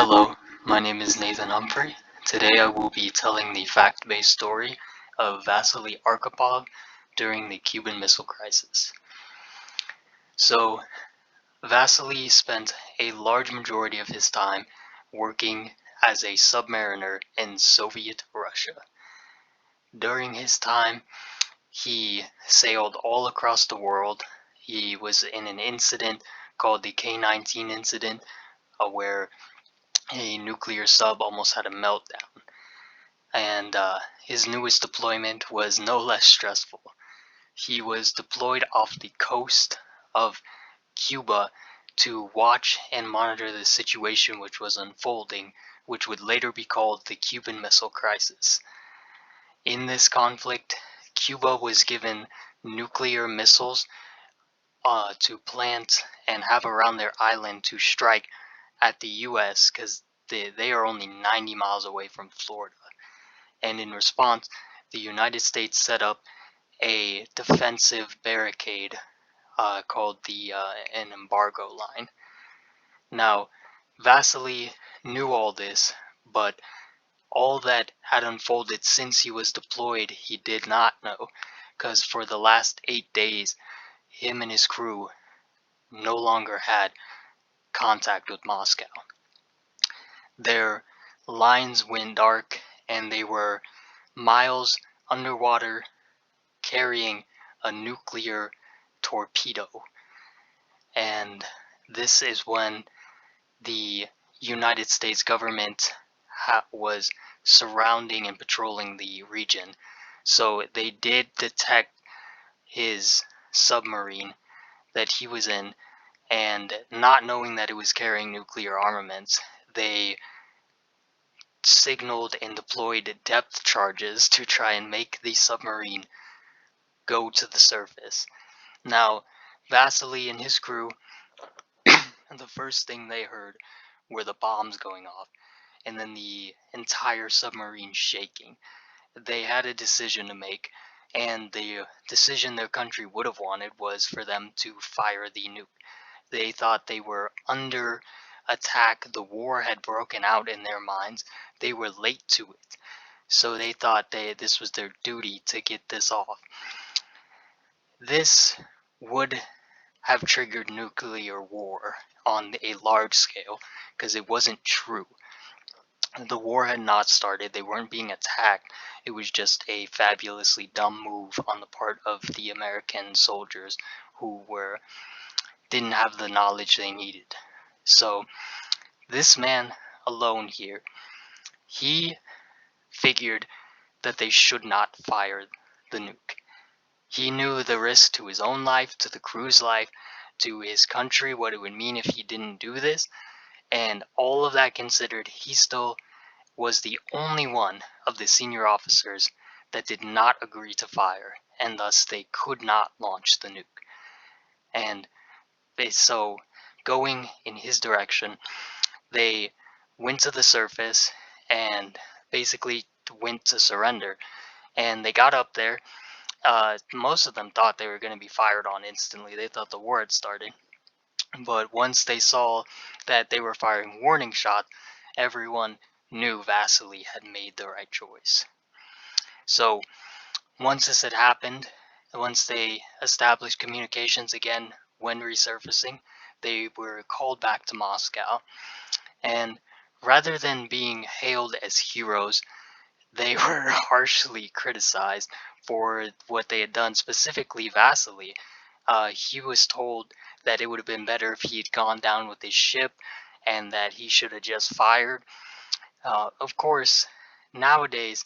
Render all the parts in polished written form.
Hello, my name is Nathan Humphrey. Today I will be telling the fact-based story of Vasily Arkhipov during the Cuban Missile Crisis. So, Vasily spent a large majority of his time working as a submariner in Soviet Russia. During his time, he sailed all across the world. He was in an incident called the K-19 incident, where a nuclear sub almost had a meltdown. And his newest deployment was no less stressful. He was deployed off the coast of Cuba to watch and monitor the situation which was unfolding, which would later be called the Cuban Missile Crisis. In this conflict, Cuba was given nuclear missiles to plant and have around their island to strike at the US because they are only 90 miles away from Florida. And in response, the United States set up a defensive barricade called an embargo line. Now, Vasily knew all this, but all that had unfolded since he was deployed he did not know, because for the last 8 days, him and his crew no longer had contact with Moscow. Their lines went dark, and they were miles underwater carrying a nuclear torpedo. And this is when the United States government was surrounding and patrolling the region. So they did detect his submarine that he was in, and not knowing that it was carrying nuclear armaments, they signaled and deployed depth charges to try and make the submarine go to the surface. Now, Vasily and his crew, the first thing they heard were the bombs going off, and then the entire submarine shaking. They had a decision to make, and the decision their country would have wanted was for them to fire the nuke. They thought they were under attack. The war had broken out in their minds. They were late to it. So they thought this was their duty to get this off. This would have triggered nuclear war on a large scale, because it wasn't true. The war had not started. They weren't being attacked. It was just a fabulously dumb move on the part of the American soldiers who didn't have the knowledge they needed. So this man alone here, he figured that they should not fire the nuke. He knew the risk to his own life, to the crew's life, to his country, what it would mean if he didn't do this, and all of that considered, he still was the only one of the senior officers that did not agree to fire, and thus they could not launch the nuke. And so going in his direction, they went to the surface and basically went to surrender. And they got up there. Most of them thought they were going to be fired on instantly. They thought the war had started. But once they saw that they were firing warning shots, everyone knew Vasily had made the right choice. So once this had happened, once they established communications again when resurfacing, they were called back to Moscow. And rather than being hailed as heroes, they were harshly criticized for what they had done, specifically Vasily. He was told that it would have been better if he had gone down with his ship and that he should have just fired. Of course, nowadays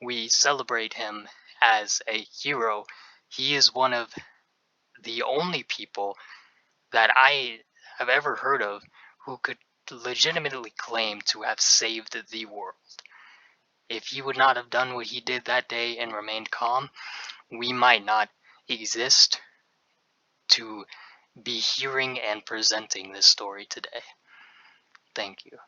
we celebrate him as a hero. He is one of the only people that I have ever heard of who could legitimately claim to have saved the world. If he would not have done what he did that day and remained calm, we might not exist to be hearing and presenting this story today. Thank you.